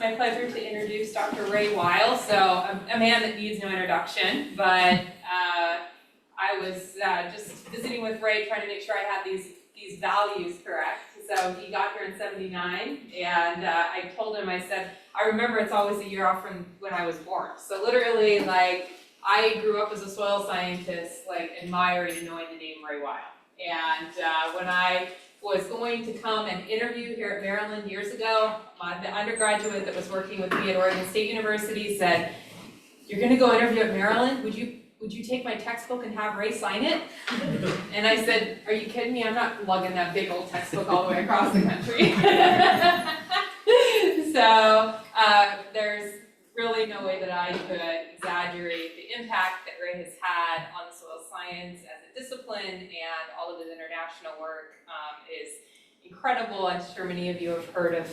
my pleasure to introduce Dr. Weil. So a man that needs no introduction, but I was just visiting with Ray trying to make sure I had these values correct. So he got here in '79, and I told him, I said, I remember it's always a year off from when I was born. So literally, like, I grew up as a soil scientist, like, admiring and knowing the name Ray Weil. And when I was going to come and interview here at Maryland years ago, the undergraduate that was working with me at Oregon State University said, "You're gonna go interview at Maryland? Would you take my textbook and have Ray sign it?" And I said, "Are you kidding me? I'm not lugging that big old textbook all the way across the country." So there's really no way that I could exaggerate the impact that Ray has had on the soil science as a discipline, and all of his international work is incredible. I'm sure many of you have heard of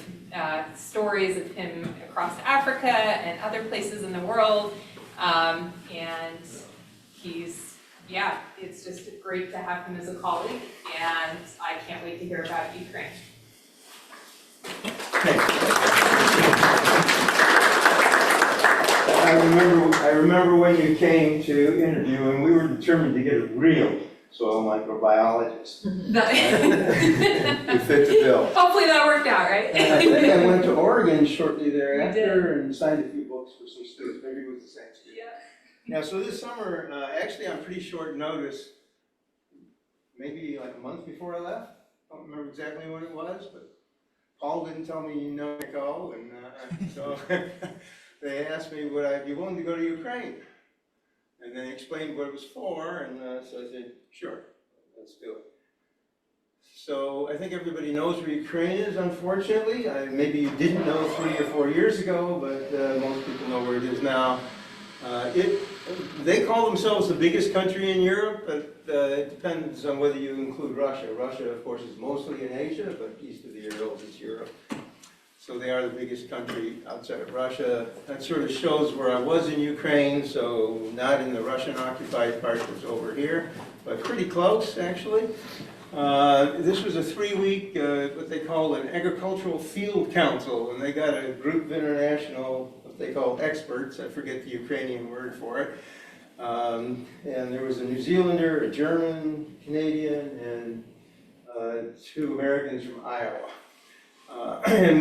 stories of him across Africa and other places in the world, and it's just great to have him as a colleague, and I can't wait to hear about Ukraine. I remember when you came to interview, and we were determined to get a real soil microbiologist. Who fit the bill. Hopefully that worked out, right? And I think I went to Oregon shortly thereafter and signed a few books for some students. Maybe it was the same student. Yeah. Now, so this summer, actually on pretty short notice, maybe like a month before I left. I don't remember exactly when it was, but Paul didn't tell me to go, and so they asked me would I be willing to go to Ukraine, and then explained what it was for, and so I said, sure, let's do it. So I think everybody knows where Ukraine is, unfortunately. Maybe you didn't know 3 or 4 years ago, but most people know where it is now. They call themselves the biggest country in Europe, but it depends on whether you include Russia. Russia, of course, is mostly in Asia, but east of the Urals is Europe. So they are the biggest country outside of Russia. That sort of shows where I was in Ukraine, so not in the Russian-occupied part that's over here, but pretty close, actually. This was a 3-week, what they call an agricultural field council, and they got a group of international, what they call experts, I forget the Ukrainian word for it, and there was a New Zealander, a German, Canadian, and 2 Americans from Iowa. And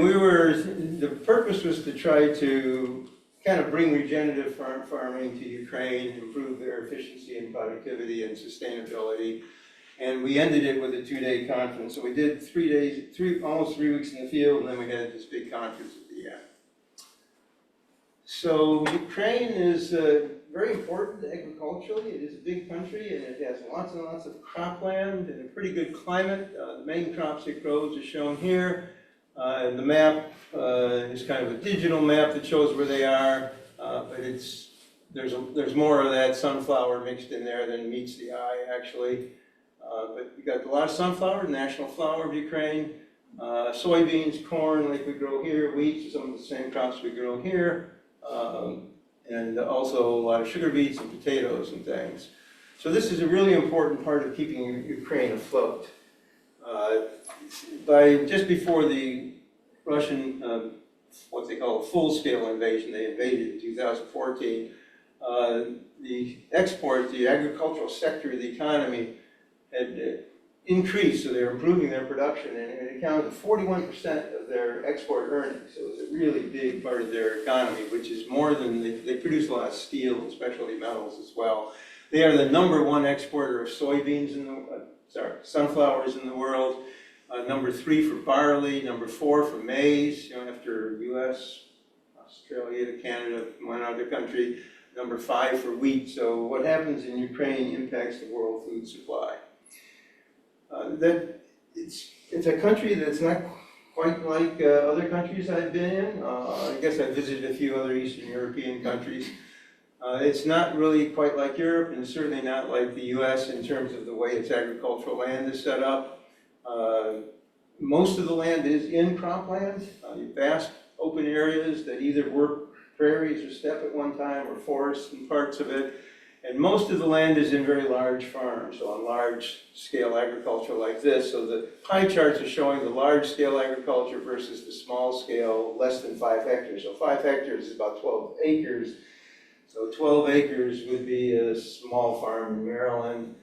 the purpose was to try to kind of bring regenerative farming to Ukraine, improve their efficiency and productivity and sustainability. And we ended it with a 2-day conference. So we did 3 days, almost 3 weeks in the field, and then we had this big conference at the end. So Ukraine is very important agriculturally. It is a big country, and it has lots and lots of cropland and a pretty good climate. The main crops it grows are shown here. And the map is kind of a digital map that shows where they are, but there's more of that sunflower mixed in there than meets the eye, actually. But you got a lot of sunflower, the national flower of Ukraine, soybeans, corn, like we grow here, wheat, some of the same crops we grow here, and also a lot of sugar beets and potatoes and things. So this is a really important part of keeping Ukraine afloat. Just before the Russian, what they call a full-scale invasion, they invaded in 2014, the agricultural sector of the economy had increased, so they're improving their production, and it accounted for 41% of their export earnings. So it's a really big part of their economy, which is more than, they produce a lot of steel and specialty metals as well. They are the #1 exporter of soybeans sunflowers in the world. #3 for barley, #4 for maize, after US, Australia, Canada, one other country, #5 for wheat. So what happens in Ukraine impacts the world food supply. It's a country that's not quite like other countries I've been in. I guess I visited a few other Eastern European countries. It's not really quite like Europe, and certainly not like the US in terms of the way its agricultural land is set up. Most of the land is in cropland, vast open areas that either were prairies or steppe at one time, or forests in parts of it. And most of the land is in very large farms, so on large-scale agriculture like this. So the pie charts are showing the large-scale agriculture versus the small-scale, less than 5 hectares. So 5 hectares is about 12 acres. So 12 acres would be a small farm in Maryland.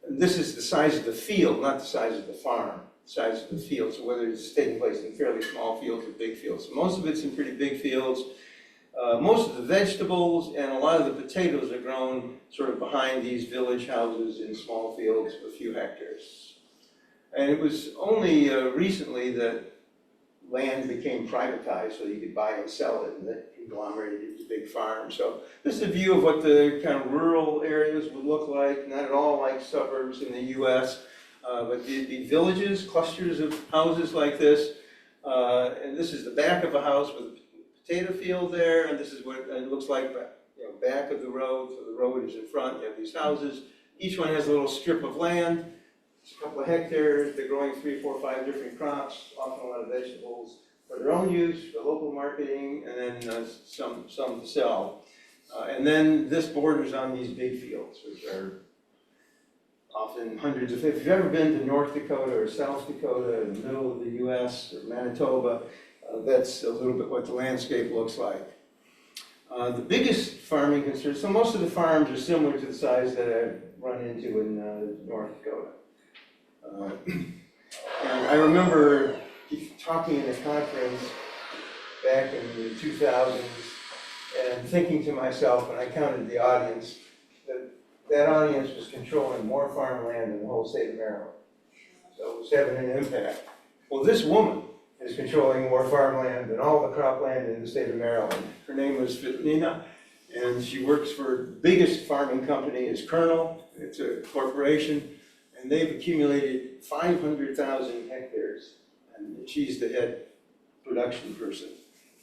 This is the size of the field, not the size of the farm, the size of the field. So whether it's taking place in fairly small fields or big fields. So most of it's in pretty big fields. Most of the vegetables and a lot of the potatoes are grown sort of behind these village houses in small fields of a few hectares. And it was only recently that land became privatized so you could buy and sell it, and that conglomerated into big farms. So this is a view of what the kind of rural areas would look like, not at all like suburbs in the US, but the villages, clusters of houses like this. And this is the back of a house with a potato field there, and this is what it looks like, back of the road. So the road is in front, you have these houses. Each one has a little strip of land. It's a couple of hectares. They're growing 3, 4, 5 different crops, often a lot of vegetables for their own use, for local marketing, and then some to sell. And then this borders on these big fields, which are often hundreds of, if you've ever been to North Dakota or South Dakota, in the middle of the US, or Manitoba, that's a little bit what the landscape looks like. The biggest farming concerns, so most of the farms are similar to the size that I've run into in North Dakota. And I remember talking in a conference back in the 2000s and thinking to myself, when I counted the audience, that audience was controlling more farmland than the whole state of Maryland. So it was having an impact. Well, this woman is controlling more farmland than all the cropland in the state of Maryland. Her name was Nina, and she works for the biggest farming company is Colonel. It's a corporation. And they've accumulated 500,000 hectares, and she's the head production person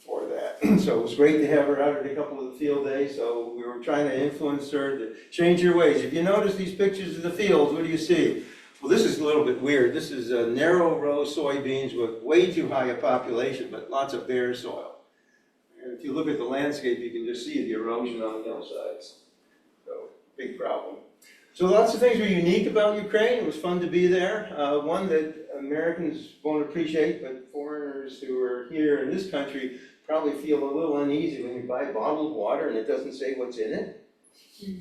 for that. So it was great to have her out at a couple of the field days, so we were trying to influence her to change her ways. If you notice these pictures of the fields, what do you see? Well, this is a little bit weird. This is a narrow row soybeans with way too high a population, but lots of bare soil. And if you look at the landscape, you can just see the erosion on the hillsides. So, big problem. So lots of things were unique about Ukraine. It was fun to be there. One that Americans won't appreciate, but foreigners who are here in this country probably feel a little uneasy when you buy bottled water and it doesn't say what's in it.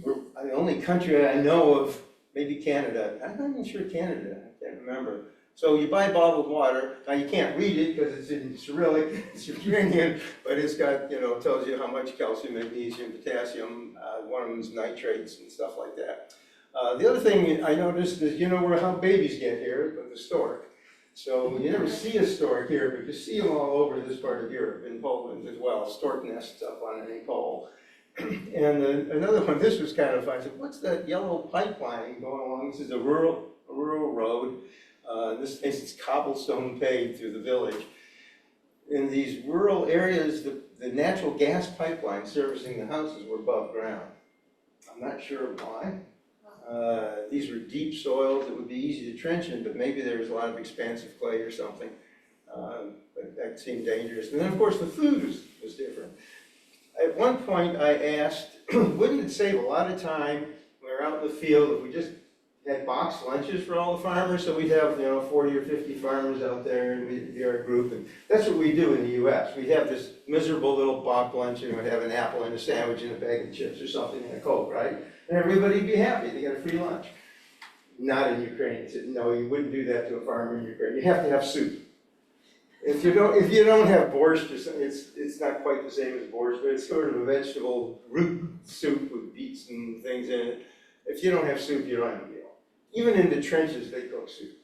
We're the only country I know of, maybe Canada. I'm not even sure Canada, I can't remember. So you buy bottled water. Now you can't read it because it's in Cyrillic, it's Ukrainian, but it's got, tells you how much calcium, magnesium, potassium, one of them is nitrates and stuff like that. The other thing I noticed is, how babies get here, but the stork. So you never see a stork here, but you see them all over this part of Europe, in Poland as well, stork nests up on any pole. And another one, this was kind of fun. I said, what's that yellow pipeline going along? This is a rural road. In this case, it's cobblestone paved through the village. In these rural areas, the natural gas pipelines servicing the houses were above ground. I'm not sure why. These were deep soils that would be easy to trench in, but maybe there was a lot of expansive clay or something. But that seemed dangerous. And then, of course, the food was different. At one point, I asked, wouldn't it save a lot of time when we were out in the field if we just had boxed lunches for all the farmers? So we'd have, 40 or 50 farmers out there, and we'd be our group. And that's what we do in the U.S. We'd have this miserable little box lunch, and we'd have an apple and a sandwich and a bag of chips or something and a Coke, right? And everybody'd be happy, they got a free lunch. Not in Ukraine. He said, no, you wouldn't do that to a farmer in Ukraine. You have to have soup. If you don't have borscht, or something, it's not quite the same as borscht, but it's sort of a vegetable root soup with beets and things in it. If you don't have soup, you don't have a meal. Even in the trenches, they cook soup.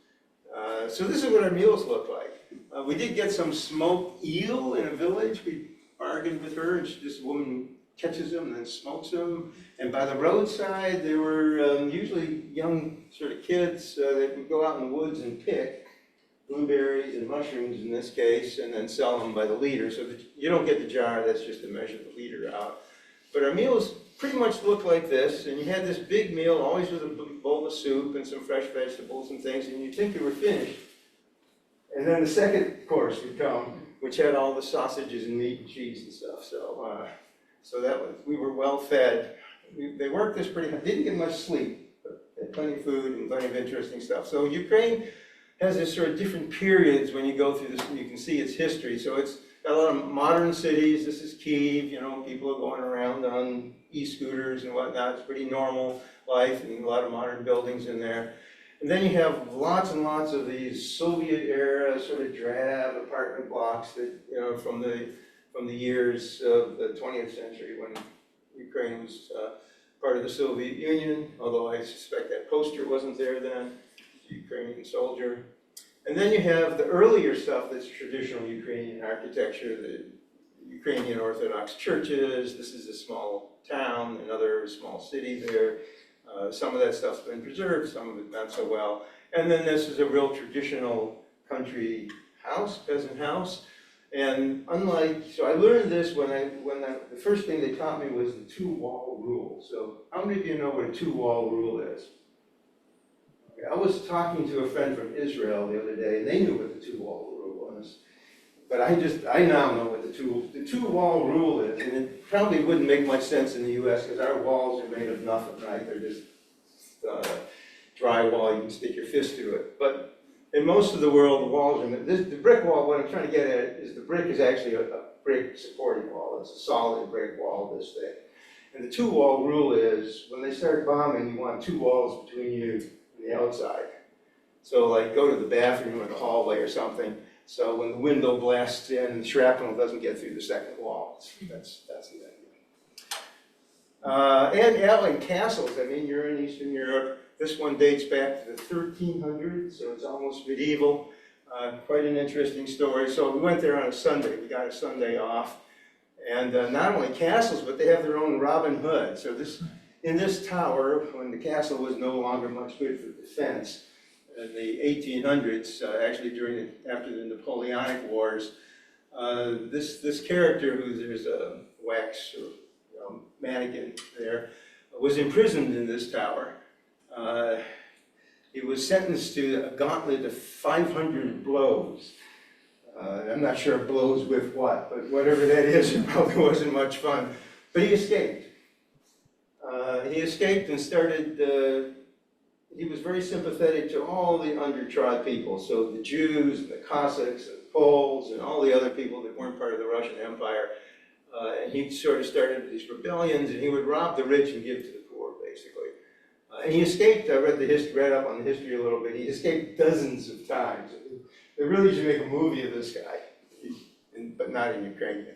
So this is what our meals look like. We did get some smoked eel in a village. We bargained with her, and this woman catches them and then smokes them. And by the roadside, there were usually young sort of kids that would go out in the woods and pick blueberries and mushrooms in this case, and then sell them by the liter. So that you don't get the jar, that's just to measure the liter out. But our meals pretty much look like this, and you had this big meal, always with a bowl of soup and some fresh vegetables and things, and you'd think you were finished. And then the second course would come, which had all the sausages and meat and cheese and stuff. So that was, we were well fed. they worked this pretty hard, didn't get much sleep, but had plenty of food and plenty of interesting stuff. So Ukraine has this sort of different periods when you go through this, and you can see its history. So it's got a lot of modern cities. This is Kyiv, you know, people are going around on e-scooters and whatnot. It's pretty normal life and a lot of modern buildings in there. And then you have lots and lots of these Soviet era sort of drab apartment blocks that, you know, from the years of the 20th century when Ukraine was part of the Soviet Union, although I suspect that poster wasn't there then, the Ukrainian soldier. And then you have the earlier stuff that's traditional Ukrainian architecture, the Ukrainian Orthodox churches. This is a small town, another small city there. Some of that stuff's been preserved, some of it not so well. And then this is a real traditional country house, peasant house. And unlike, so I learned this the first thing they taught me was the two-wall rule. So how many of you know what a two-wall rule is? Okay, I was talking to a friend from Israel the other day, and they knew what the two-wall rule was. But I now know what the two-wall rule is, and it probably wouldn't make much sense in the US because our walls are made of nothing, right? They're just drywall, you can stick your fist through it. But in most of the world, the walls are, the brick wall, what I'm trying to get at is the brick is actually a brick supporting wall. It's a solid brick wall this thick. And the two-wall rule is, when they start bombing, you want two walls between you and the outside. So like go to the bathroom or the hallway or something. So when the window blasts in, the shrapnel doesn't get through the second wall. That's the idea. And castles. I mean, you're in Eastern Europe. This one dates back to the 1300s, so it's almost medieval. Quite an interesting story. So we went there on a Sunday. We got a Sunday off. And not only castles, but they have their own Robin Hood. So in this tower, when the castle was no longer much good for defense, in the 1800s, actually after the Napoleonic Wars, this character, there's a wax mannequin there, was imprisoned in this tower. He was sentenced to a gauntlet of 500 blows. I'm not sure blows with what, but whatever that is, it probably wasn't much fun. But he escaped. He escaped and started. He was very sympathetic to all the undertrod people, so the Jews, and the Cossacks, and the Poles, and all the other people that weren't part of the Russian Empire. And he sort of started these rebellions, and he would rob the rich and give to the poor, basically. And he escaped. I read up on the history a little bit. He escaped dozens of times. They really should make a movie of this guy, but not in Ukraine.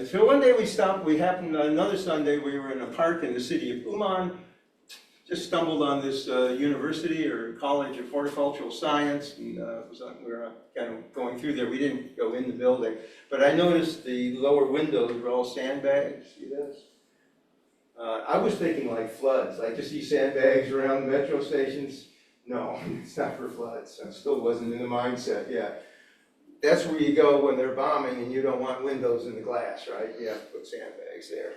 So one day we happened, another Sunday, we were in a park in the city of Uman. Just stumbled on this university or college of horticultural science, and we were kind of going through there. We didn't go in the building, but I noticed the lower windows were all sandbags. See this? I was thinking like floods, like to see sandbags around metro stations. No, it's not for floods. I still wasn't in the mindset yet. That's where you go when they're bombing and you don't want windows in the glass, right? You have to put sandbags there.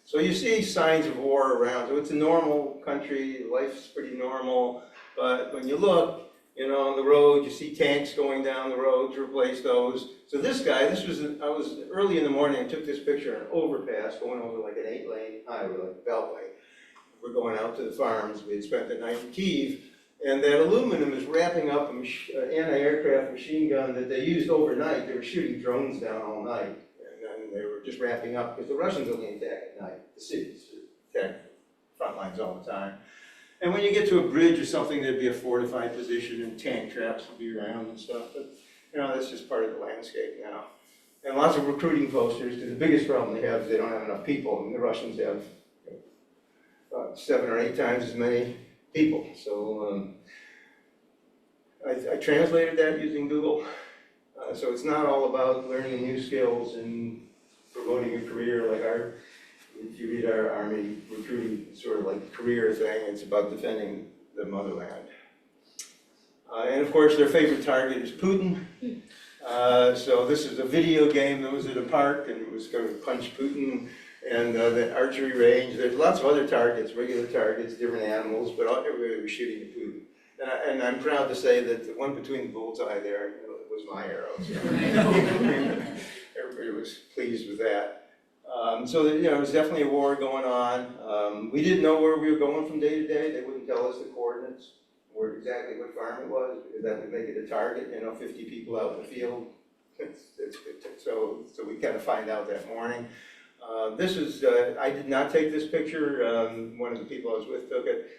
So you see signs of war around. So it's a normal country, life's pretty normal. But when you look, on the road, you see tanks going down the road to replace those. So this guy, I was early in the morning, I took this picture on an overpass going over like an 8-lane highway, like a beltway. We're going out to the farms. We had spent the night in Kyiv. And that aluminum is wrapping up an anti-aircraft machine gun that they used overnight. They were shooting drones down all night. And they were just wrapping up because the Russians only attack at night. The cities attack front lines all the time. And when you get to a bridge or something, there'd be a fortified position and tank traps would be around and stuff. But that's just part of the landscape now. And lots of recruiting posters, because the biggest problem they have is they don't have enough people. I mean, the Russians have about 7 or 8 times as many people. So I translated that using Google. So it's not all about learning new skills and promoting a career like if you read our Army recruiting sort of like career thing, it's about defending the motherland. And of course their favorite target is Putin. So this is a video game that was at a park and it was going to punch Putin. And the archery range, there's lots of other targets, regular targets, different animals, but everybody was shooting at Putin. And I'm proud to say that the one between the bullseye there was my arrow. So everybody was pleased with that. So that, it was definitely a war going on. We didn't know where we were going from day to day. They wouldn't tell us the coordinates or exactly what farm it was, because that would make it a target, 50 people out in the field. So we kind of find out that morning. This is, I did not take this picture. One of the people I was with took it.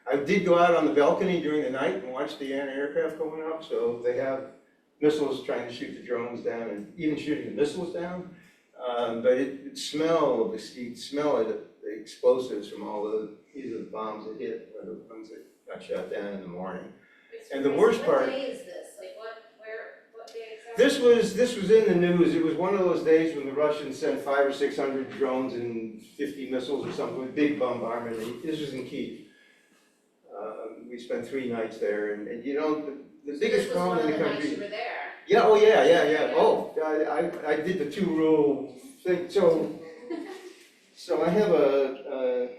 I did go out on the balcony during the night and watch the anti-aircraft going up. So they have missiles trying to shoot the drones down and even shooting the missiles down. But you smell the explosives from all either the bombs that hit or the ones that got shot down in the morning. And the worst part. What day is this? Like what day exactly? This was in the news. It was one of those days when the Russians sent 500 or 600 drones and 50 missiles or something with big bombardment. This was in Kyiv. We spent 3 nights there, and the biggest problem in the country. This was one of the nights you were there. Yeah, oh yeah. Oh, I did the 2 rule thing. So I have I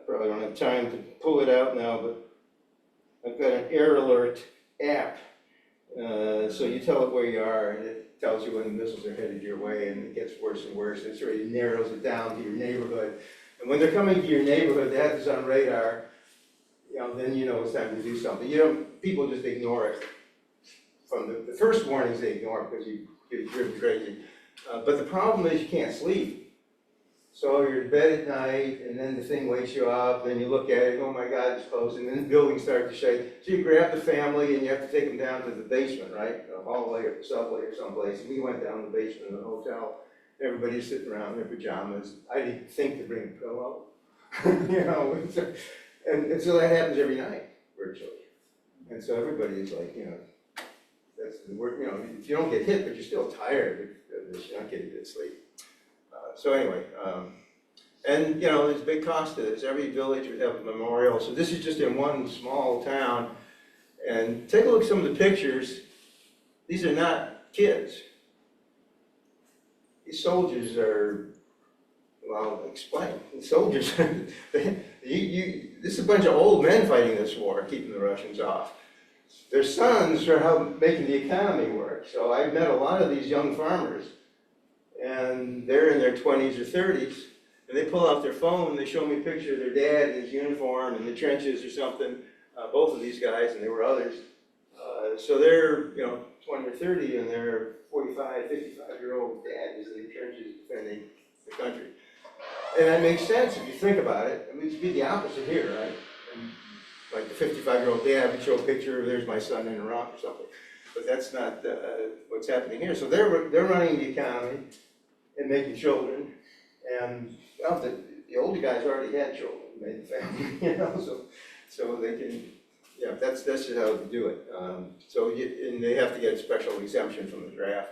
probably don't have time to pull it out now, but I've got an air alert app. So you tell it where you are, and it tells you when the missiles are headed your way, and it gets worse and worse. It sort of narrows it down to your neighborhood. And when they're coming to your neighborhood, they have this on radar. Then it's time to do something. People just ignore it. From the first warnings, they ignore it because you get driven crazy. But the problem is you can't sleep. So you're in bed at night, and then the thing wakes you up, and you look at it, oh my God, it's close, and then the buildings start to shake. So you grab the family, and you have to take them down to the basement, right? The hallway or the subway or someplace. And we went down to the basement of the hotel. Everybody's sitting around in their pajamas. I didn't think to bring a pillow. And so that happens every night, virtually. And so everybody's like, that's the word, if you don't get hit, but you're still tired, you're not getting good sleep. So anyway, and there's a big cost to this. Every village would have a memorial. So this is just in one small town. And take a look at some of the pictures. These are not kids. These soldiers are, well, explain. The soldiers, this is a bunch of old men fighting this war, keeping the Russians off. Their sons are making the economy work. So I've met a lot of these young farmers, and they're in their 20s or 30s, and they pull out their phone, they show me a picture of their dad in his uniform in the trenches or something, both of these guys, and there were others. So they're, 20 or 30, and their 45, 55-year-old dad is in the trenches defending the country. And that makes sense if you think about it. I mean, it'd be the opposite here, right? And like the 55-year-old dad would show a picture of, there's my son in Iraq or something. But that's not what's happening here. So they're running the economy and making children. And well, the older guys already had children, made the family, so they can, that's just how to do it. And they have to get a special exemption from the draft.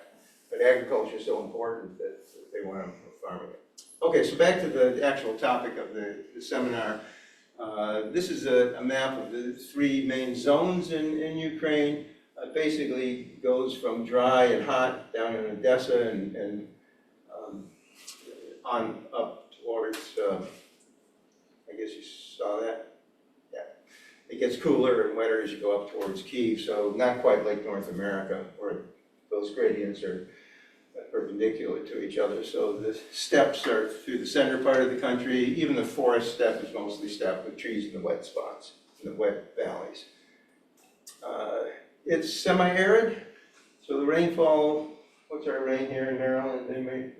But agriculture is so important that they want them farming it. Okay, so back to the actual topic of the seminar. This is a map of the 3 main zones in Ukraine. Basically goes from dry and hot down in Odessa and on up towards, I guess you saw that? Yeah. It gets cooler and wetter as you go up towards Kyiv, so not quite like North America, where those gradients are perpendicular to each other. So the steppes are through the center part of the country. Even the forest steppe is mostly steppe with trees in the wet spots, in the wet valleys. It's semi-arid, so the rainfall, what's our rain here in Maryland? Anybody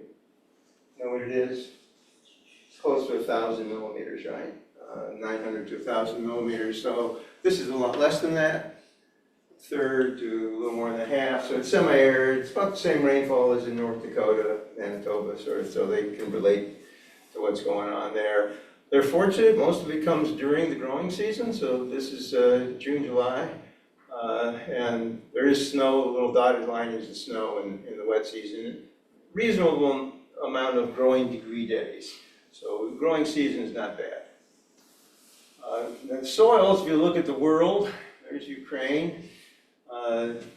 know what it is? It's close to 1,000 millimeters, right? 900 to 1,000 millimeters. So this is a lot less than that, a third to a little more than a half. So it's semi-arid. It's about the same rainfall as in North Dakota, Manitoba, sort of, so they can relate to what's going on there. They're fortunate. Most of it comes during the growing season. So this is June, July. And there is snow, the little dotted line is the snow in the wet season. Reasonable amount of growing degree days. So the growing season is not bad. The soils, if you look at the world, there's Ukraine.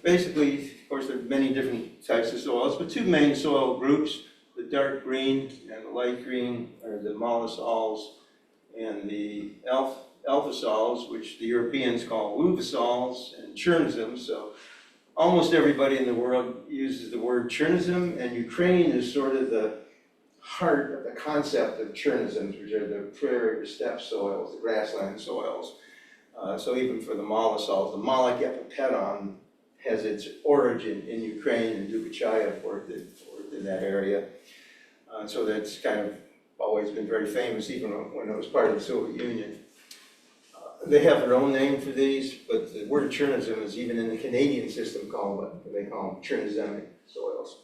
Basically, of course, there are many different types of soils, but 2 main soil groups, the dark green and the light green are the mollisols and the alpha sols, which the Europeans call luvisols and chernozem. So almost everybody in the world uses the word Chernozem, and Ukraine is sort of the heart of the concept of Chernozems, which are the prairie or steppe soils, the grassland soils. So even for the mollisols, the Malak epipeton has its origin in Ukraine, and Dukachayev worked in that area. So that's kind of always been very famous, even when it was part of the Soviet Union. They have their own name for these, but the word Chernozem is even in the Canadian system they call them Chernozemic soils.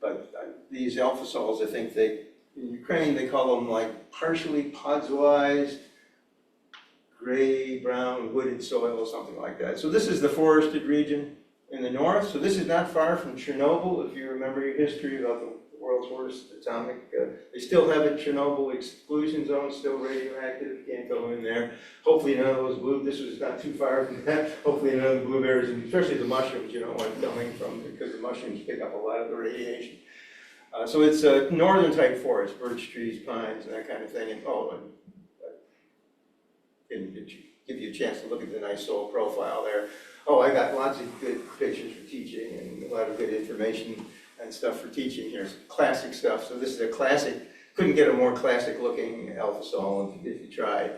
But these alpha soils, I think in Ukraine, they call them like partially podzolized, gray, brown, wooded soil, something like that. So this is the forested region in the north. So this is not far from Chernobyl, if you remember your history about the world's worst atomic. They still have a Chernobyl exclusion zone, still radioactive, can't go in there. Hopefully none of those this was not too far from that. Hopefully none of the blueberries, and especially the mushrooms, you don't want it coming from, because the mushrooms pick up a lot of the radiation. So it's a northern type forest, birch trees, pines, and that kind of thing. And didn't give you a chance to look at the nice soil profile there. Oh, I got lots of good pictures for teaching and a lot of good information and stuff for teaching here. Classic stuff. So this is a classic, couldn't get a more classic looking alpha sol if you tried.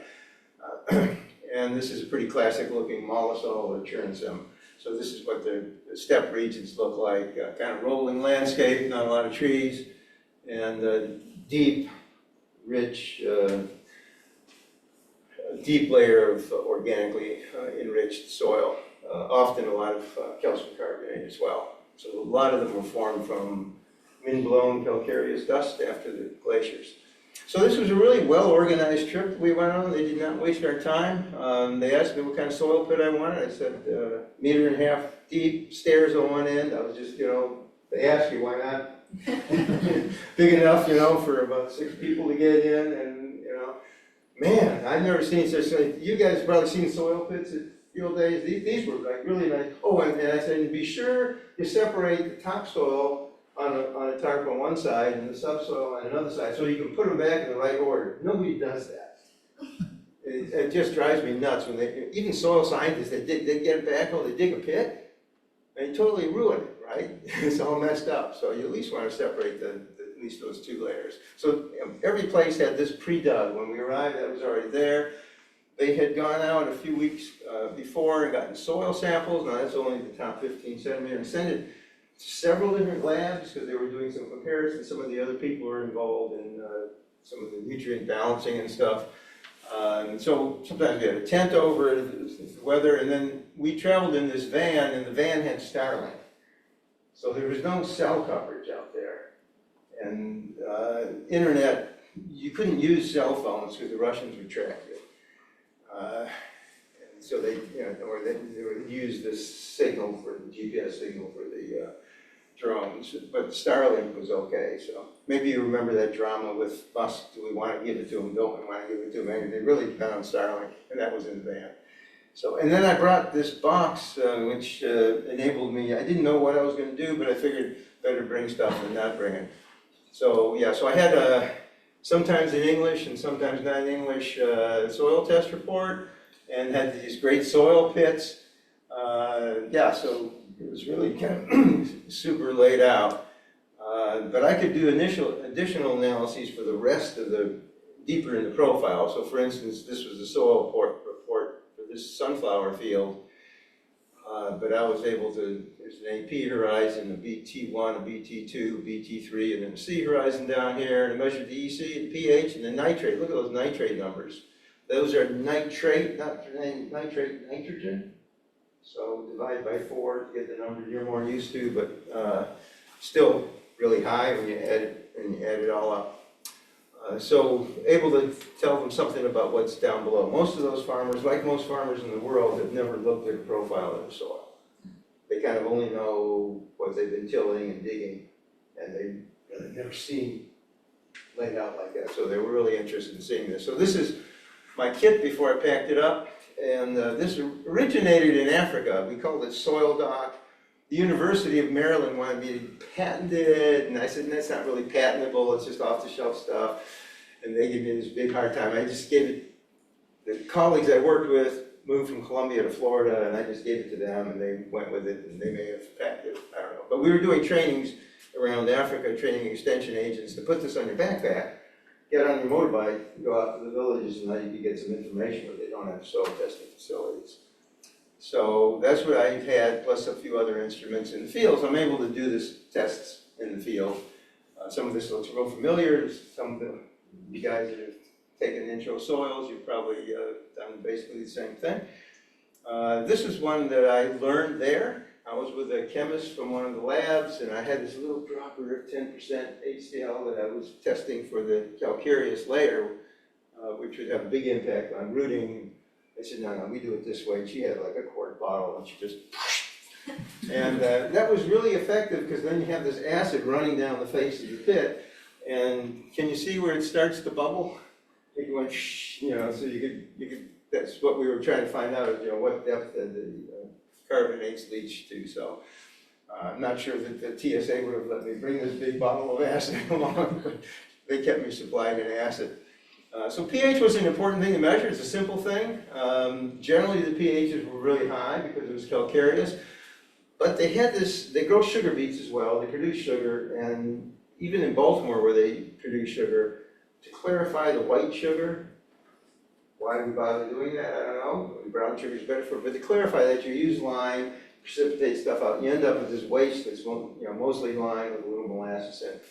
And this is a pretty classic looking mollisol or Chernozem. So this is what the steppe regions look like, kind of rolling landscape, not a lot of trees, and deep, rich, deep layer of organically enriched soil, often a lot of calcium carbonate as well. So a lot of them were formed from wind-blown calcareous dust after the glaciers. So this was a really well-organized trip that we went on. They did not waste our time. They asked me what kind of soil pit I wanted. I said 1.5 meters deep, stairs on one end. I was just, they asked you why not. Big enough, for about 6 people to get in, and man, I've never seen such thing. You guys have probably seen soil pits at field days. These were like really nice. Oh, and I said, and be sure you separate the topsoil on a tarp on one side and the subsoil on another side, so you can put them back in the right order. Nobody does that. It just drives me nuts when even soil scientists, they get a backhoe, they dig a pit, and totally ruin it, right? It's all messed up. So you at least want to separate at least those 2 layers. So every place had this pre-dug. When we arrived, that was already there. They had gone out a few weeks before and gotten soil samples. Now that's only the top 15 centimeters, and sent it to several different labs because they were doing some comparisons. Some of the other people were involved in some of the nutrient balancing and stuff. And so sometimes we had a tent over the weather, and then we traveled in this van, and the van had Starlink. So there was no cell coverage out there. And internet, you couldn't use cell phones because the Russians would track you. And so they would use this signal for the GPS signal for the drones, but Starlink was okay. So maybe you remember that drama with Musk. Do we want to give it to him? Don't we want to give it to him? And they really depend on Starlink, and that was in the van. So, and then I brought this box, which enabled me. I didn't know what I was going to do, but I figured better bring stuff than not bring it. So yeah, so I had sometimes in English and sometimes not in English soil test report, and had these great soil pits. Yeah, so it was really kind of super laid out. But I could do additional analyses for the rest of the deeper in the profile. So for instance, this was the soil report for this sunflower field. But I was able to, there's an AP horizon, a BT1, a BT2, BT3, and then a C horizon down here, and I measured the EC, the pH, and the nitrate. Look at those nitrate numbers. Those are nitrate, not nitrate, nitrogen. So divide by 4 to get the number you're more used to, but still really high when you add it all up. So able to tell them something about what's down below. Most of those farmers, like most farmers in the world, have never looked at a profile of the soil. They kind of only know what they've been tilling and digging, and they've never seen laid out like that. So they were really interested in seeing this. So this is my kit before I packed it up, and this originated in Africa. We called it Soil Doc. The University of Maryland wanted me to patent it, and I said, that's not really patentable, it's just off-the-shelf stuff. And they gave me this big hard time. I just gave it, the colleagues I worked with moved from Columbia to Florida, and I just gave it to them, and they went with it, and they may have packed it, I don't know. But we were doing trainings around Africa, training extension agents to put this on your backpack, get on your motorbike, go out to the villages, and now you can get some information where they don't have soil testing facilities. So that's what I had, plus a few other instruments in the field. So I'm able to do this tests in the field. Some of this looks real familiar. Some of you guys that have taken intro soils, you've probably done basically the same thing. This is one that I learned there. I was with a chemist from one of the labs, and I had this little dropper of 10% HCl that I was testing for the calcareous layer, which would have a big impact on rooting. I said, no, we do it this way. And she had like a quart bottle, and she just, and that was really effective because then you have this acid running down the face of the pit. And can you see where it starts to bubble? It went, so you could, that's what we were trying to find out, what depth the carbonates leach to. So I'm not sure that the TSA would have let me bring this big bottle of acid along, but they kept me supplied in acid. So pH was an important thing to measure. It's a simple thing. Generally the pHs were really high because it was calcareous, but they had this, they grow sugar beets as well. They produce sugar, and even in Baltimore where they produce sugar, to clarify the white sugar, why do we bother doing that? I don't know. Brown sugar is better for it, but to clarify that, you use lime, precipitate stuff out, you end up with this waste that's mostly lime with a little molasses in it.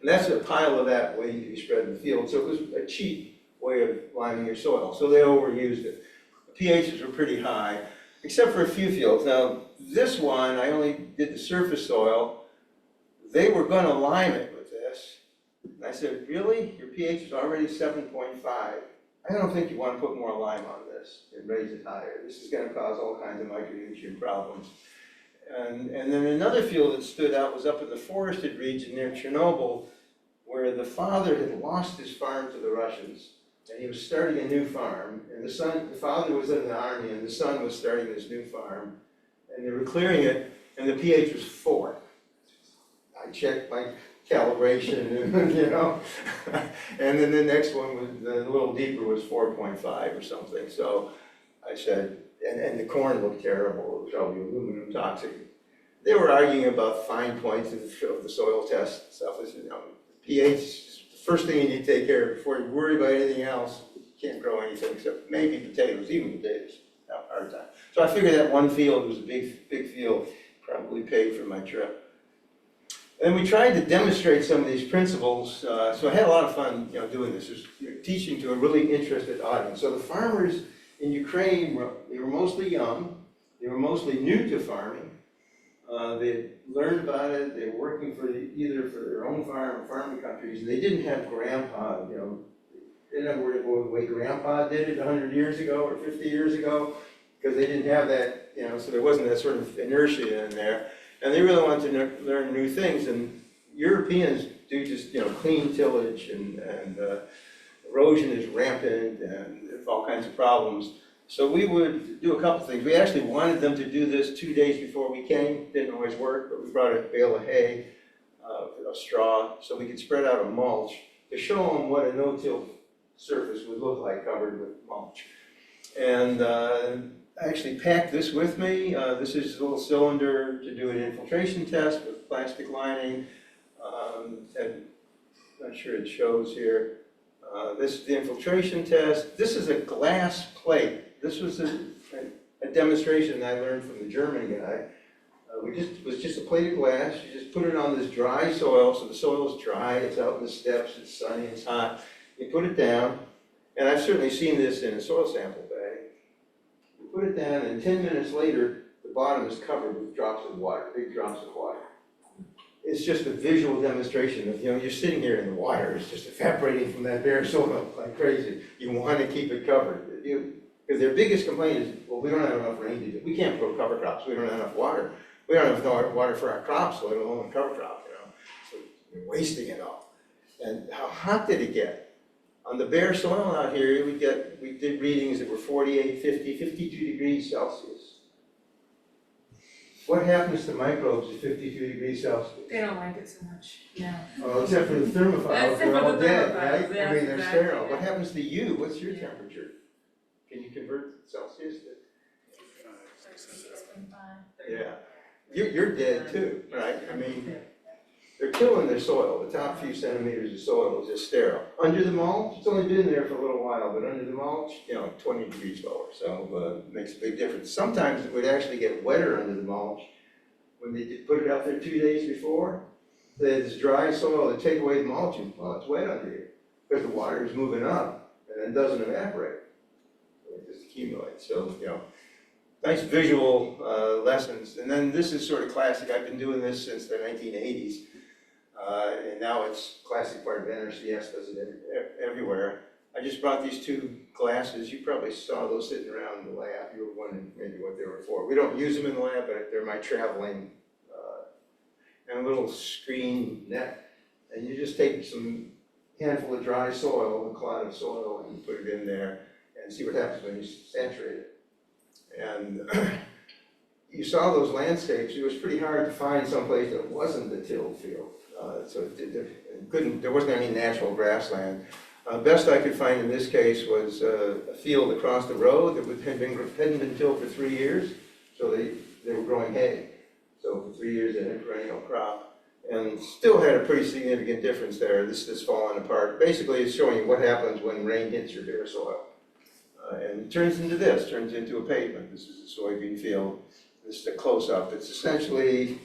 And that's a pile of that waiting to be spread in the field. So it was a cheap way of liming your soil. So they overused it. The pHs were pretty high, except for a few fields. Now, this one, I only did the surface soil. They were going to lime it with this. And I said, really? Your pH is already 7.5. I don't think you want to put more lime on this and raise it higher. This is going to cause all kinds of micronutrient problems. And then another field that stood out was up in the forested region near Chernobyl, where the father had lost his farm to the Russians, and he was starting a new farm. And the father was in the army, and the son was starting this new farm. And they were clearing it, and the pH was 4. I checked my calibration, and then the next one was a little deeper, was 4.5 or something. So I said, and the corn looked terrible. It was probably aluminum toxic. They were arguing about fine points of the soil test stuff. I said, pH is the first thing you need to take care of before you worry about anything else. You can't grow anything except maybe potatoes, even potatoes. Have a hard time. So I figured that one field was a big field, probably paid for my trip. And we tried to demonstrate some of these principles. So I had a lot of fun, doing this. Just, teaching to a really interested audience. So the farmers in Ukraine, they were mostly young. They were mostly new to farming. They learned about it. They were working either for their own farm or farming countries. They didn't have grandpa, they didn't have the way grandpa did it 100 years ago or 50 years ago, because they didn't have that, so there wasn't that sort of inertia in there. And they really wanted to learn new things. And Europeans do just, clean tillage, and erosion is rampant, and there's all kinds of problems. So we would do a couple things. We actually wanted them to do this 2 days before we came. Didn't always work, but we brought a bale of hay, a straw, so we could spread out a mulch to show them what a no-till surface would look like covered with mulch. And I actually packed this with me. This is a little cylinder to do an infiltration test with plastic lining. And I'm not sure it shows here. This is the infiltration test. This is a glass plate. This was a demonstration I learned from the German guy. It was just a plate of glass. You just put it on this dry soil, so the soil is dry, it's out in the steppes, it's sunny, it's hot. You put it down, and I've certainly seen this in a soil sample bag. You put it down, and 10 minutes later, the bottom is covered with drops of water, big drops of water. It's just a visual demonstration of, you're sitting here in the water, it's just evaporating from that bare soil like crazy. You want to keep it covered. Because their biggest complaint is, well, we don't have enough rain to do. We can't grow cover crops. We don't have enough water. We don't have enough water for our crops, let alone a cover crop, So we're wasting it all. And how hot did it get? On the bare soil out here, we did readings that were 48, 50, 52 degrees Celsius. What happens to microbes at 52 degrees Celsius? They don't like it so much, yeah. Well, except for the thermophiles, Except they're for all the dead, thermophiles, right? yes, They're exactly, sterile. yeah. What happens to you? What's your temperature? can you convert Celsius to? 6.5. Yeah, you're dead too, right? I mean, they're killing their soil. The top few centimeters of soil is just sterile. Under the mulch, it's only been there for a little while, but under the mulch, 20 degrees lower, so it makes a big difference. Sometimes it would actually get wetter under the mulch when they did put it out there 2 days before. They had this dry soil, they take away the mulch and, well, it's wet under here because the water is moving up and it doesn't evaporate. It just accumulates. So, nice visual lessons. And then this is sort of classic. I've been doing this since the 1980s. And now it's classic part of NRCS, does it everywhere. I just brought these two glasses. You probably saw those sitting around in the lab. You were wondering maybe what they were for. We don't use them in the lab, but they're my traveling and a little screen net. And you just take some handful of dry soil, a clod of soil, and put it in there and see what happens when you saturate it. And you saw those landscapes. It was pretty hard to find someplace that wasn't the tilled field. There wasn't any natural grassland. Best I could find in this case was a field across the road that hadn't been tilled for 3 years, so they were growing hay. So for 3 years they had a perennial crop, and still had a pretty significant difference there. This is falling apart. Basically, it's showing you what happens when rain hits your bare soil. And it turns into a pavement. This is a soybean field. This is a close-up. It's essentially,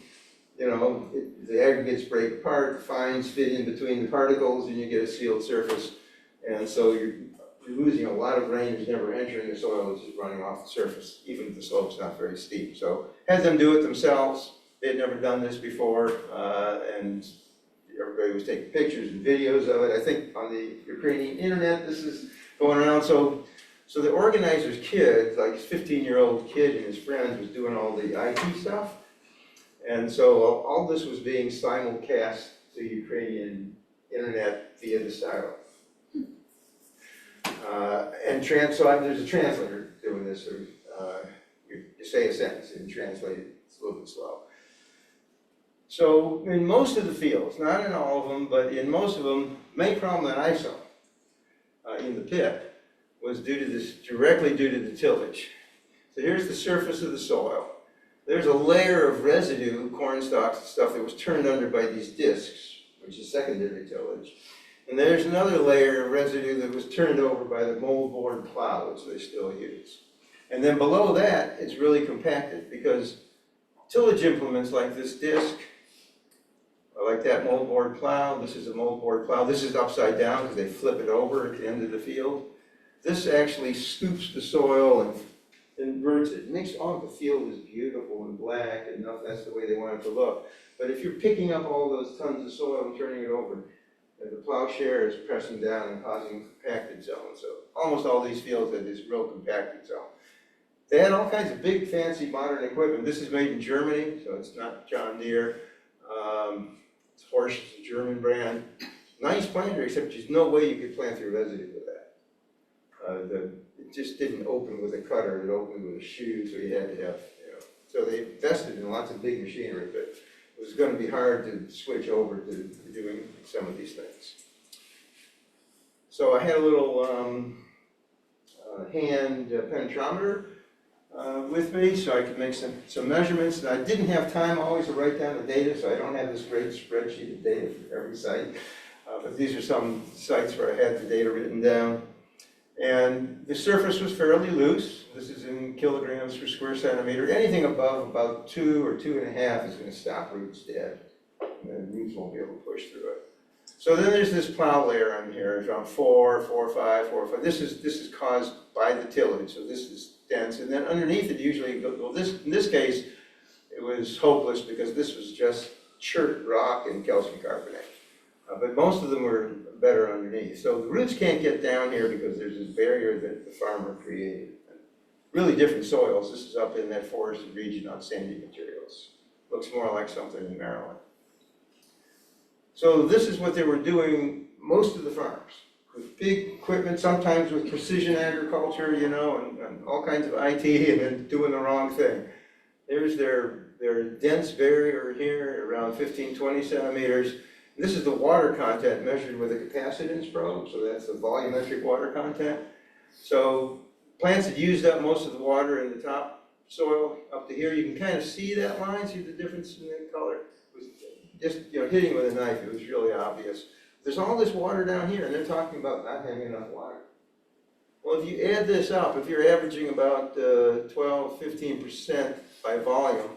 the aggregates break apart, fines fit in between the particles, and you get a sealed surface. And so you're losing a lot of rain. It's never entering the soil. It's just running off the surface, even if the slope's not very steep. So had them do it themselves. They had never done this before, and everybody was taking pictures and videos of it. I think on the Ukrainian internet, this is going around. So the organizer's kid, like his 15-year-old kid and his friends, was doing all the IT stuff. And so all this was being simulcast to Ukrainian internet via the stylo. So there's a translator doing this. You say a sentence and translate it. It's a little bit slow. So in most of the fields, not in all of them, but in most of them, main problem that I saw in the pit was directly due to the tillage. So here's the surface of the soil. There's a layer of residue, corn stalks and stuff, that was turned under by these discs, which is secondary tillage. And there's another layer of residue that was turned over by the moldboard plow, which they still use. And then below that, it's really compacted because tillage implements like this disc, or like that moldboard plow, this is a moldboard plow, this is upside down because they flip it over at the end of the field. This actually scoops the soil and inverts it. It makes all the field is beautiful and black and that's the way they want it to look. But if you're picking up all those tons of soil and turning it over, the plowshare is pressing down and causing a compacted zone. So almost all these fields have this real compacted zone. They had all kinds of big, fancy, modern equipment. This is made in Germany, so it's not John Deere. It's Horsch, it's a German brand. Nice planter, except there's no way you could plant through residue with that. It just didn't open with a cutter, it opened with a shoe, so you had to have, So they invested in lots of big machinery, but it was going to be hard to switch over to doing some of these things. So I had a little hand penetrometer with me so I could make some measurements. And I didn't have time always to write down the data, so I don't have this great spreadsheet of data for every site. But these are some sites where I had the data written down. And the surface was fairly loose. This is in kilograms per square centimeter. Anything above about 2 or 2.5 is going to stop roots dead. And then roots won't be able to push through it. So then there's this plow layer on here. It's around 4, 5. This is caused by the tillage, so this is dense. And then underneath it usually, in this case, it was hopeless because this was just chert rock and calcium carbonate. But most of them were better underneath. So the roots can't get down here because there's this barrier that the farmer created. Really different soils. This is up in that forested region on sandy materials. Looks more like something in Maryland. So this is what they were doing most of the farms. With big equipment, sometimes with precision agriculture, and all kinds of IT, and then doing the wrong thing. There's their dense barrier here, around 15, 20 centimeters. This is the water content measured with a capacitance probe, so that's the volumetric water content. So plants had used up most of the water in the top soil up to here. You can kind of see that line, see the difference in the color? It was just, hitting with a knife, it was really obvious. There's all this water down here, and they're talking about not having enough water. Well, if you add this up, if you're averaging about 12, 15% by volume,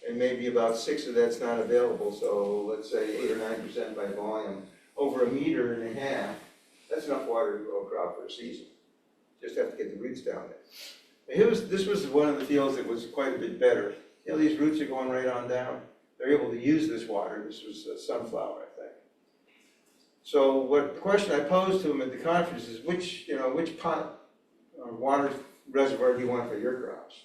and maybe about 6 of that's not available, so let's say 8 or 9% by volume, over 1.5 meters, that's enough water to grow a crop for a season. Just have to get the roots down there. This was one of the fields that was quite a bit better. These roots are going right on down. They're able to use this water. This was sunflower, I think. So the question I posed to them at the conference is, which pot or water reservoir do you want for your crops?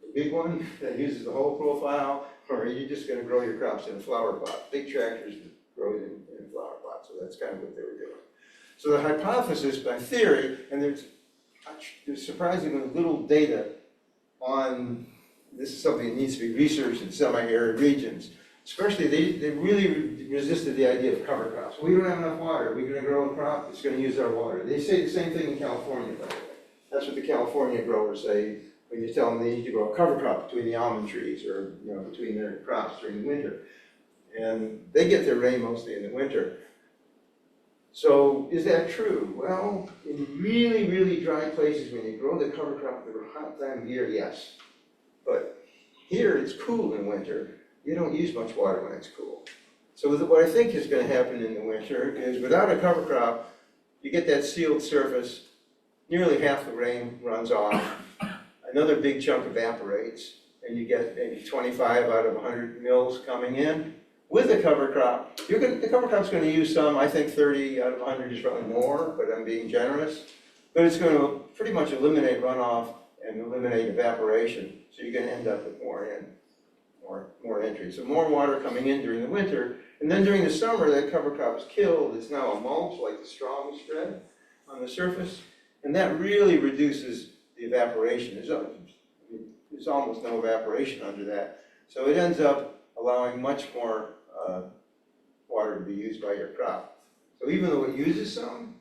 The big one that uses the whole profile, or are you just going to grow your crops in a flower pot? Big tractors grow it in a flower pot, so that's kind of what they were doing. So the hypothesis by theory, and there's surprisingly little data on, this is something that needs to be researched in semi-arid regions. Especially, they really resisted the idea of cover crops. We don't have enough water. We're going to grow a crop that's going to use our water. They say the same thing in California, by the way. That's what the California growers say when you tell them they need to grow a cover crop between the almond trees or between their crops during the winter. And they get their rain mostly in the winter. So is that true? Well, in really, really dry places, when you grow the cover crop at a hot time of year, yes. But here it's cool in winter. You don't use much water when it's cool. So what I think is going to happen in the winter is, without a cover crop, you get that sealed surface, nearly half the rain runs off, another big chunk evaporates, and you get maybe 25 out of 100 mils coming in. With a cover crop, the cover crop's going to use some, I think 30 out of 100 is probably more, but I'm being generous. But it's going to pretty much eliminate runoff and eliminate evaporation, so you're going to end up with more entry. So more water coming in during the winter, and then during the summer, that cover crop is killed. It's now a mulch, like the straw we spread on the surface, and that really reduces the evaporation. There's almost no evaporation under that. So it ends up allowing much more water to be used by your crop. So even though it uses some,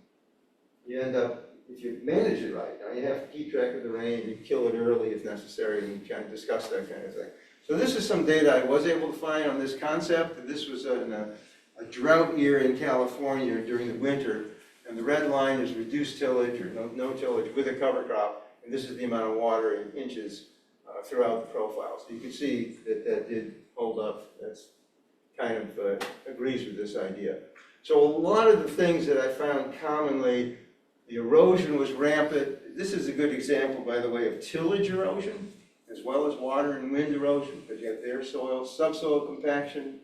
you end up, if you manage it right, now you have to keep track of the rain, you kill it early if necessary, and you kind of discuss that kind of thing. So this is some data I was able to find on this concept, and this was in a drought year in California during the winter, and the red line is reduced tillage or no tillage with a cover crop, and this is the amount of water in inches throughout the profile. So you can see that that did hold up. That's kind of agrees with this idea. So a lot of the things that I found commonly, the erosion was rampant. This is a good example, by the way, of tillage erosion, as well as water and wind erosion, because you have bare soil, subsoil compaction,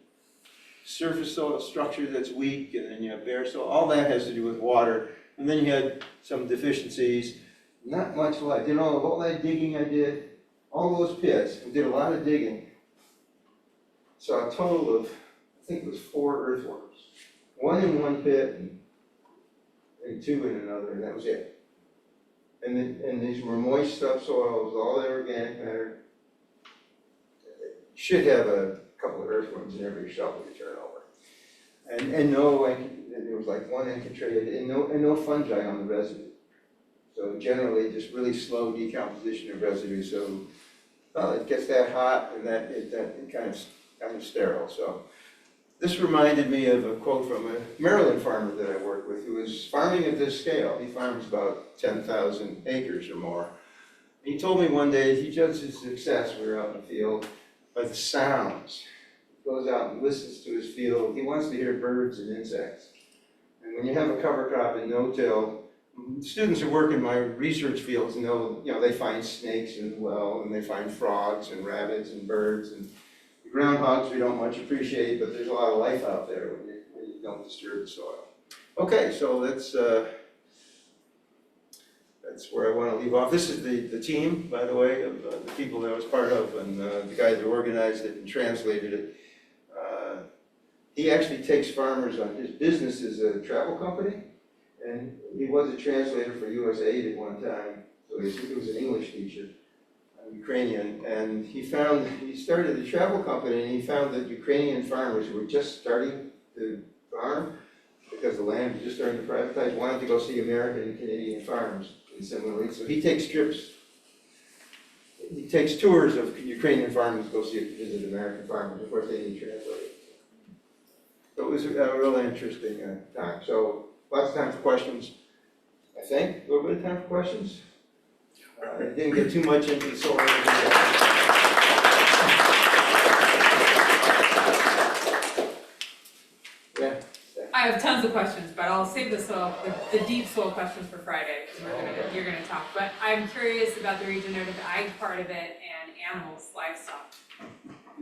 surface soil structure that's weak, and then you have bare soil. All that has to do with water. And then you had some deficiencies, not much life. Of all that digging I did, all those pits, I did a lot of digging. Saw a total of, I think it was 4 earthworms. 1 in one pit and 2 in another, and that was it. And these were moist subsoils, all that organic matter. You should have a couple of earthworms in every shovel you turn over. And no, there was like 1 infiltrated, and no fungi on the residue. So generally, just really slow decomposition of residue. So it gets that hot, and it kind of sterile. So this reminded me of a quote from a Maryland farmer that I worked with, who was farming at this scale. He farms about 10,000 acres or more. He told me one day he judged his success, we were out in the field, by the sounds. He goes out and listens to his field. He wants to hear birds and insects. And when you have a cover crop and no-till, students who work in my research fields know, they find snakes in the well, and they find frogs and rabbits and birds, and groundhogs we don't much appreciate, but there's a lot of life out there when you don't disturb the soil. Okay, so that's where I want to leave off. This is the team, by the way, of the people that I was part of, and the guy that organized it and translated it. He actually takes farmers on, his business is a travel company, and he was a translator for USAID at one time, so he was an English teacher. Ukrainian, and he started a travel company, and he found that Ukrainian farmers who were just starting to farm, because the land was just starting to privatize, wanted to go see American and Canadian farms similarly. So he takes trips, he takes tours of Ukrainian farmers, go visit American farmers. Of course, they need translators. So it was a real interesting time. So lots of time for questions, I think. A little bit of time for questions. I didn't get too much into the solar energy. Yeah. I have tons of questions, but I'll save the deep soil questions for Friday, because you're gonna talk. But I'm curious about the regenerative ag part of it and animals, livestock.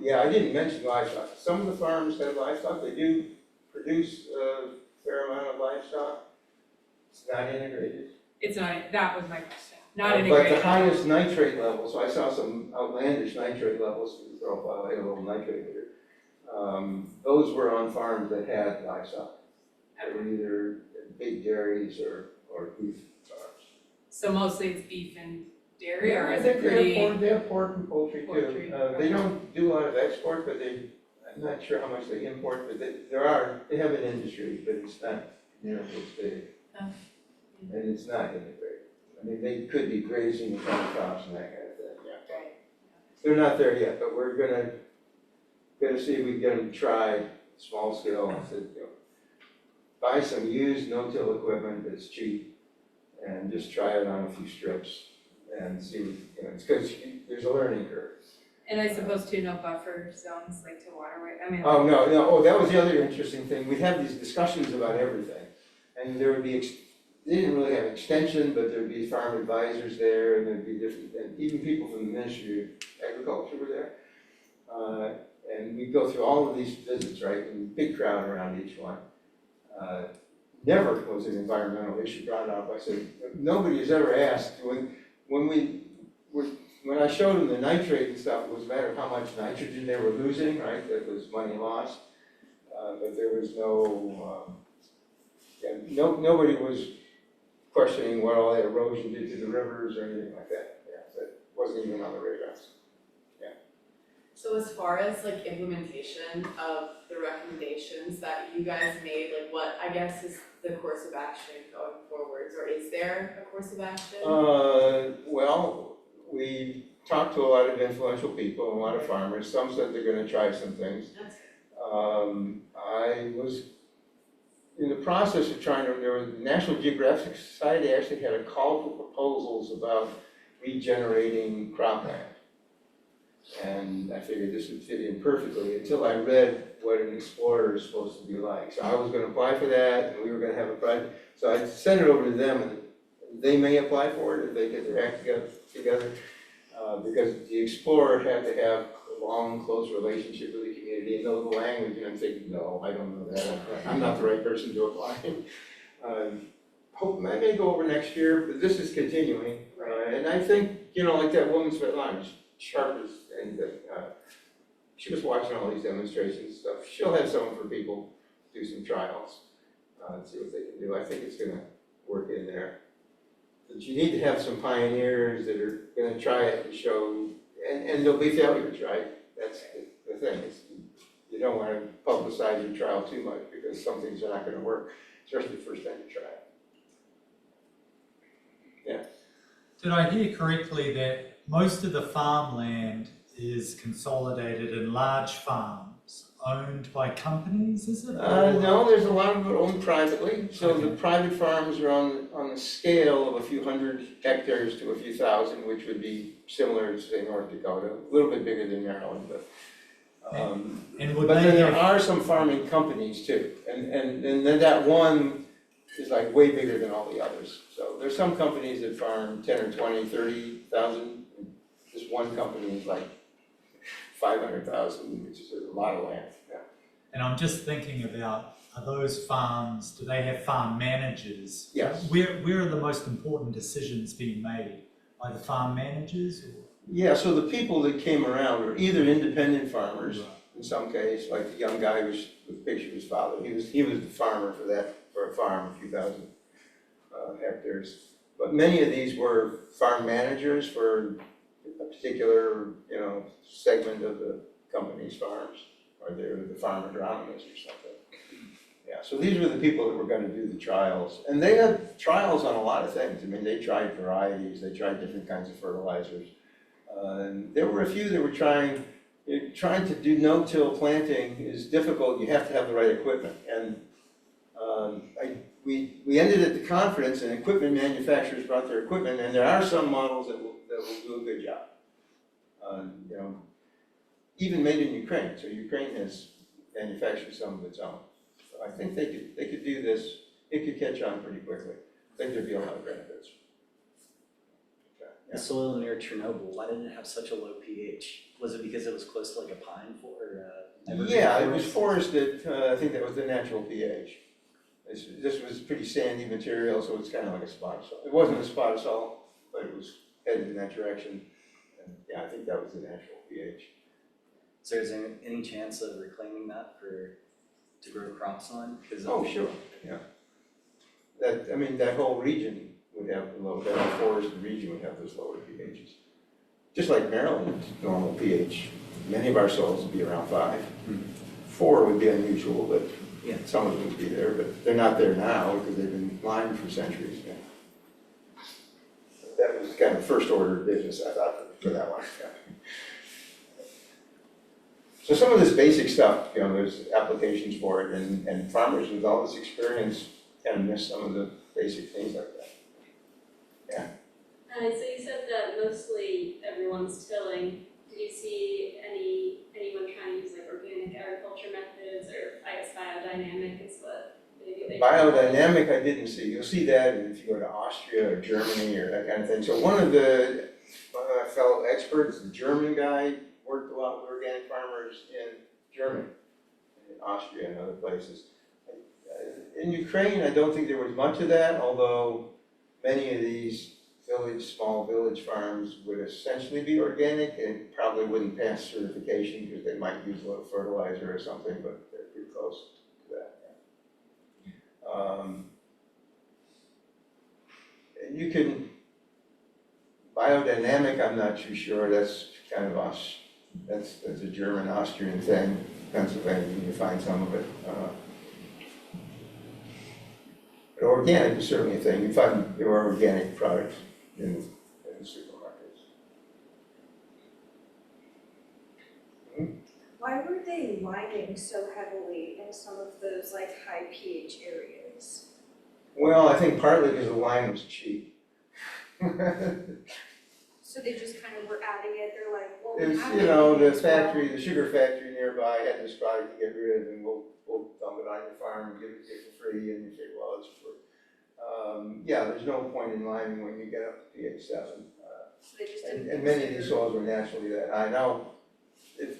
Yeah, I didn't mention livestock. Some of the farms have livestock. They do produce a fair amount of livestock. It's not integrated. It's not, that was my question, not But integrated. the highest nitrate levels, so I saw some outlandish nitrate levels in the profile. I had a little nitrate here. Those were on farms that had livestock. They were either big dairies or beef farms. So mostly it's beef and dairy, or is they it pretty? they have pork and poultry Poultry, too. okay. They don't do a lot of export, but I'm not sure how much they import, but they have an industry, but it's not nearly as big. Oh. And it's not integrated. I mean, they could be grazing and cover crops and that kind of thing, yeah. Right. They're not there yet, but we're gonna see if we can get them to try small scale. I said, buy some used no-till equipment that's cheap and just try it on a few strips and see, it's because there's a learning curve. And I suppose too, no buffer zones like to waterway, I mean. Oh, no, that was the other interesting thing. We'd have these discussions about everything. And there would be, they didn't really have extension, but there'd be farm advisors there, and there'd be different, and even people from the Ministry of Agriculture were there. And we'd go through all of these visits, right, and big crowd around each one. Never was an environmental issue brought up. I said, nobody has ever asked, when I showed them the nitrate and stuff, it was a matter of how much nitrogen they were losing, right, that was money lost. But there was nobody was questioning what all that erosion did to the rivers or anything like that. Yeah, that wasn't even on the radar. So as far as like implementation of the recommendations that you guys made, like what I guess is the course of action going forwards, or is there a course of action? Well, we talked to a lot of influential people and a lot of farmers. Some said they're gonna try some things. That's I was in the process of the National Geographic Society actually had a call for proposals about regenerating cropland. And I figured this would fit in perfectly until I read what an explorer is supposed to be like. So I was gonna apply for that, and we were gonna have a project. So I sent it over to them, and they may apply for it if they get their act together. Because the explorer had to have a long, close relationship with the community and know the language, and I'm thinking, no, I don't know that. I'm not the right person to apply. Hope I may go over next year, but this is continuing. And I think, like that woman Svetlana, sharp as anything. She was watching all these demonstrations and stuff. She'll have someone for people to do some trials and see what they can do. I think it's gonna work in there. But you need to have some pioneers that are gonna try it and show, and there'll be failures, right? That's the thing. You don't want to publicize your trial too much because some things are not gonna work, especially the first time you try it. Yeah. Did I hear correctly that most of the farmland is consolidated in large farms owned by companies, is it? No, there's a lot of it owned privately. So Okay. the private farms are on the scale of a few hundred hectares to a few thousand, which would be similar to, say, North Dakota, a little bit bigger than Maryland, but. And would But they then there have, are some farming companies too, and then that one is like way bigger than all the others. So there's some companies that farm 10 or 20, 30,000. This one company is like 500,000, which is a lot of land. Yeah. and I'm just thinking about, are those farms, do they have farm managers? Yes. Where are the most important decisions being made? By the farm managers or? Yeah, so the people that came around were either independent farmers, Right. in some case, like the young guy was with a picture of his father. He was the farmer for a farm, a few thousand hectares. But many of these were farm managers for a particular, segment of the company's farms, or they were the farm agronomist or something. Yeah. so these were the people that were gonna do the trials, and they had trials on a lot of things. I mean, they tried varieties, they tried different kinds of fertilizers. And there were a few that were trying to do no-till planting is difficult, you have to have the right equipment. And we ended at the conference and equipment manufacturers brought their equipment, and there are some models that will do a good job. You know, even made in Ukraine, so Ukraine has manufactured some of its own. So I think they could do this, it could catch on pretty quickly. I think there'd be a lot of benefits. The soil near Chernobyl, why did it have such a low pH? Was it because it was close to like a pine evergreen Yeah, it was forest? forested, I think that was the natural pH. This was pretty sandy material, so it's kind of like a spot of salt. It wasn't a spot of salt, but it was headed in that direction. And yeah, I think that was the natural pH. So is there any chance of reclaiming that to grow crops on? Oh, sure, yeah. That whole region would have that whole forested region would have those lower pHs. Just like Maryland's normal pH, many of our soils would be around 5. 4 would be unusual, but Yeah. some of them would be there, but they're not there now because they've been limed for centuries. Yeah. That was kind of first order of business, I thought, for that one. Yeah. So some of this basic stuff, you know, there's applications for it, and farmers with all this experience kind of miss some of the basic things like that. Yeah. So you said that mostly everyone's tilling. Did you see anyone trying to use like organic agriculture methods, or I guess biodynamic is what maybe they Biodynamic I didn't see. You'll see that if you go to Austria or Germany or that kind of thing. So one of the fellow experts, the German guy, worked a lot with organic farmers in Germany, in Austria and other places. In Ukraine, I don't think there was much of that, although many of these small village farms would essentially be organic and probably wouldn't pass certification because they might use a little fertilizer or something, but they're pretty close to that. Yeah. And you can, biodynamic, I'm not too sure, that's kind of that's a German, Austrian thing. Pennsylvania, you can find some of it. But organic is certainly a thing. You find there are organic products in the supermarkets. Why were they liming so heavily in some of those like high pH areas? Well, I think partly because the lime was cheap. So they just kind of were adding it, they're like, well, we It's, have you it know, the as well. factory, the sugar factory nearby had this product to get rid of, and we'll dump it on your farm and give it to you for free, and you say, well, it's free. Yeah, there's no point in liming when you get up to pH 7. So they just didn't And many of these consider- soils were naturally that high. Now, if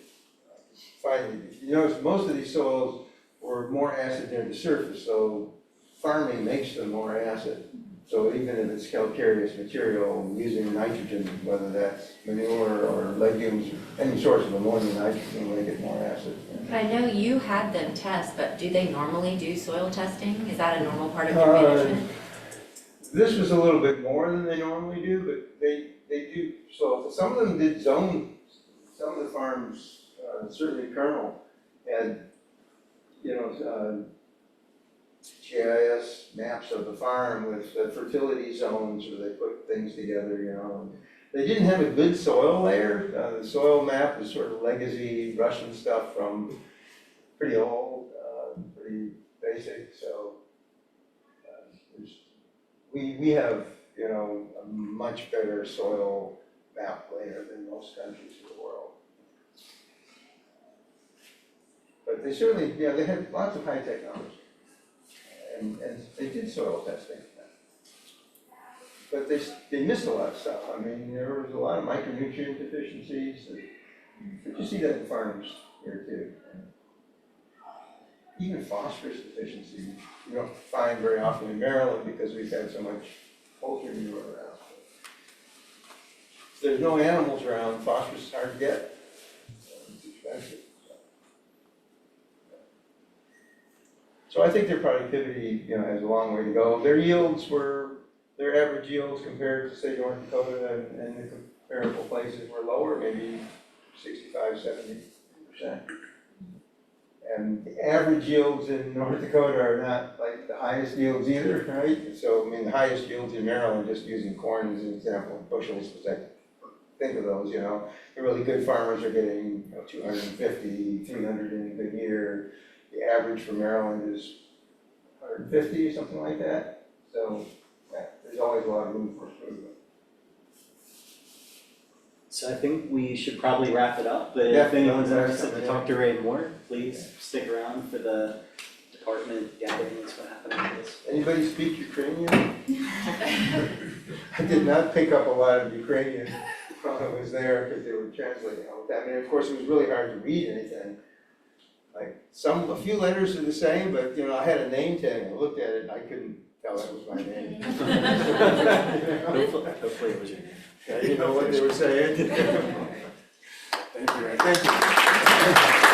you notice, most of these soils were more acid near the surface, so farming makes them more acid. So even if it's calcareous material, using nitrogen, whether that's manure or legumes, any source of ammonia nitrogen will make it more acid. I know you had them test, but do they normally do soil testing? Is that a normal part of their management? This was a little bit more than they normally do, but they do, so some of them did zone, some of the farms, certainly Colonel, had, you know, GIS maps of the farm with fertility zones where they put things together, you know. They didn't have a good soil layer. The soil map was sort of legacy Russian stuff from pretty old, pretty basic, so we have, you know, a much better soil map layer than most countries in the world. But they certainly, yeah, they had lots of high technology. And they did soil testing. But they missed a lot of stuff. I mean, there was a lot of micronutrient deficiencies. You see that in farms here too. Even phosphorus deficiency, you don't find very often in Maryland because we've had so much poultry manure around. If there's no animals around, phosphorus is hard to get. It's expensive. So I think their productivity, you know, has a long way to go. Their yields were, their average yields compared to, say, North Dakota and the comparable places were lower, maybe 65, 70% And the average yields in North Dakota are not like the highest yields either, right? So, I mean, the highest yields in Maryland, just using corn as an example, bushels, because I think of those, the really good farmers are getting 250, 300 in a good year. The average for Maryland is 150, something like that. So, yeah, there's always a lot of room for improvement. So I think we should probably wrap it up, but Yeah, if anyone's no, interested to yeah. talk to Ray more, please stick around for the department gatherings, what happened with this. Anybody speak Ukrainian? I did not pick up a lot of Ukrainian while I was there because they were translating all the time. And of course, it was really hard to read anything. Like a few letters are the same, but I had a name tag. I looked at it and I couldn't tell that was my name. Hopefully it was your name. I didn't know what they were saying. Thank you.